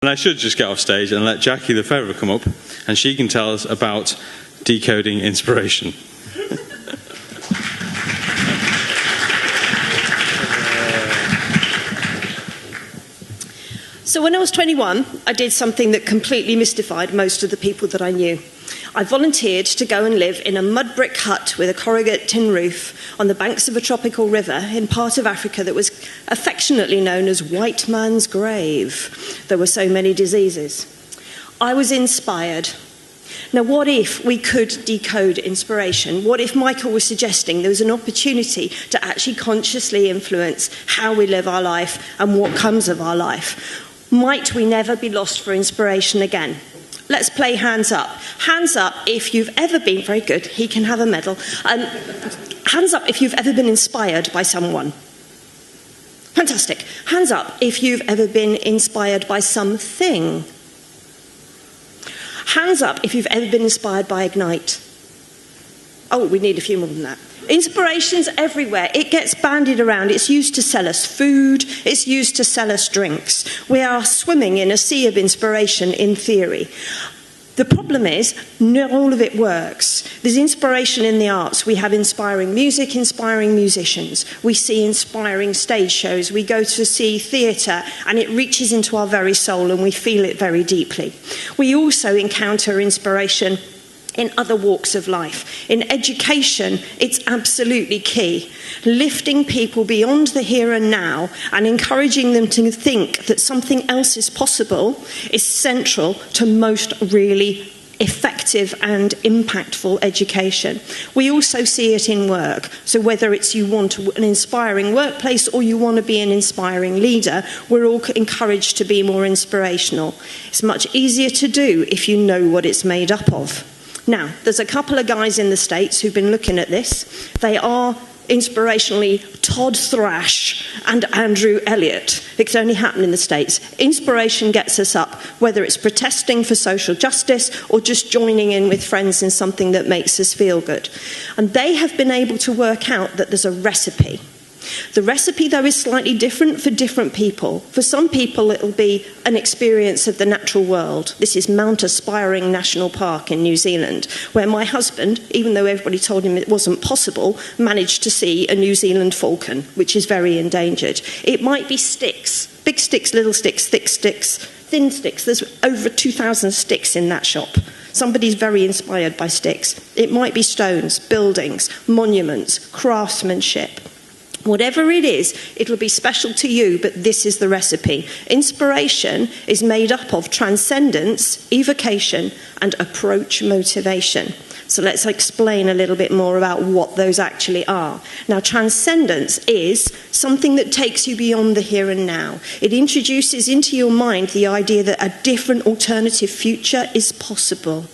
And I should just get off stage and let Jackie the Fevre come up, and she can tell us about decoding inspiration. So when I was 21, I did something that completely mystified most of the people that I knew. I volunteered to go and live in a mud brick hut with a corrugate tin roof on the banks of a tropical river in part of Africa that was affectionately known as White Man's Grave. There were so many diseases. I was inspired. Now, what if we could decode inspiration? What if Michael was suggesting there was an opportunity to actually consciously influence how we live our life and what comes of our life? Might we never be lost for inspiration again? Let's play hands up. Hands up if you've ever been, very good, he can have a medal. Hands up if you've ever been inspired by someone. Fantastic. Hands up if you've ever been inspired by something. Hands up if you've ever been inspired by Ignite. Oh, we need a few more than that. Inspiration's everywhere. It gets bandied around. It's used to sell us food. It's used to sell us drinks. We are swimming in a sea of inspiration in theory. The problem is, not all of it works. There's inspiration in the arts. We have inspiring music, inspiring musicians. We see inspiring stage shows. We go to see theatre, and it reaches into our very soul, and we feel it very deeply. We also encounter inspiration in other walks of life. In education, it's absolutely key. Lifting people beyond the here and now and encouraging them to think that something else is possible is central to most really effective and impactful education. We also see it in work. So whether it's you want an inspiring workplace or you want to be an inspiring leader, we're all encouraged to be more inspirational. It's much easier to do if you know what it's made up of. Now, there's a couple of guys in the States who've been looking at this. They are inspirationally Todd Thrash and Andrew Elliott. It can only happen in the States. Inspiration gets us up, whether it's protesting for social justice or just joining in with friends in something that makes us feel good. And they have been able to work out that there's a recipe. The recipe, though, is slightly different for different people. For some people, it'll be an experience of the natural world. This is Mount Aspiring National Park in New Zealand, where my husband, even though everybody told him it wasn't possible, managed to see a New Zealand falcon, which is very endangered. It might be sticks, big sticks, little sticks, thick sticks, thin sticks. There's over 2,000 sticks in that shop. Somebody's very inspired by sticks. It might be stones, buildings, monuments, craftsmanship. Whatever it is, it'll be special to you, but this is the recipe. Inspiration is made up of transcendence, evocation, and approach motivation. So let's explain a little bit more about what those actually are. Now, transcendence is something that takes you beyond the here and now. It introduces into your mind the idea that a different alternative future is possible,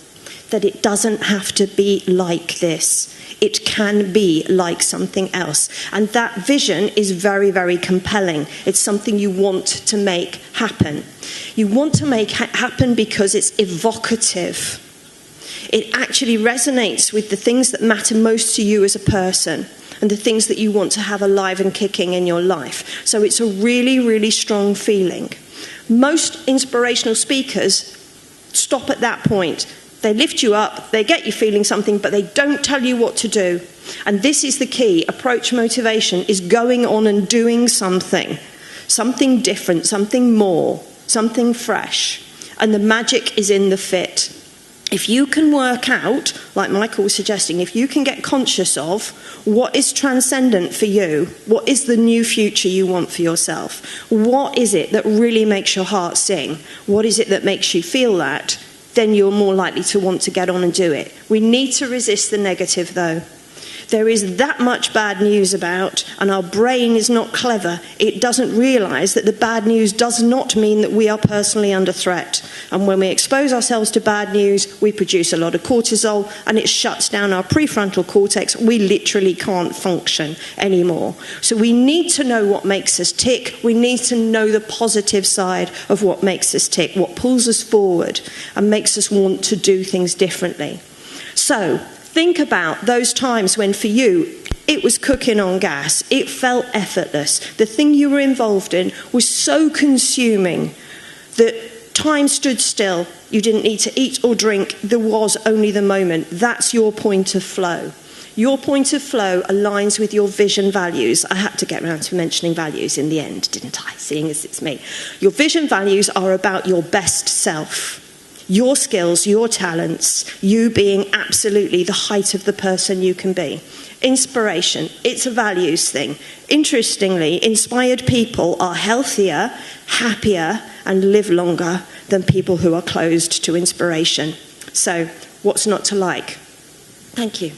that it doesn't have to be like this. It can be like something else. And that vision is very, very compelling. It's something you want to make happen. You want to make it happen because it's evocative. It actually resonates with the things that matter most to you as a person and the things that you want to have alive and kicking in your life. So it's a really, really strong feeling. Most inspirational speakers stop at that point. They lift you up, they get you feeling something, but they don't tell you what to do. And this is the key. Approach motivation is going on and doing something. Something different, something more, something fresh. And the magic is in the fit. If you can work out, like Michael was suggesting, if you can get conscious of what is transcendent for you, what is the new future you want for yourself, what is it that really makes your heart sing, what is it that makes you feel that, then you're more likely to want to get on and do it. We need to resist the negative, though. There is that much bad news about, and our brain is not clever. It doesn't realise that the bad news does not mean that we are personally under threat. And when we expose ourselves to bad news, we produce a lot of cortisol, and it shuts down our prefrontal cortex. We literally can't function anymore. So we need to know what makes us tick. We need to know the positive side of what makes us tick, what pulls us forward and makes us want to do things differently. So think about those times when for you it was cooking on gas, it felt effortless. The thing you were involved in was so consuming that Time stood still. You didn't need to eat or drink. There was only the moment. That's your point of flow. Your point of flow aligns with your vision values. I had to get around to mentioning values in the end, didn't I? Seeing as it's me. Your vision values are about your best self. Your skills, your talents, you being absolutely the height of the person you can be. Inspiration, it's a values thing. Interestingly, inspired people are healthier, happier, and live longer than people who are closed to inspiration. So, what's not to like? Thank you.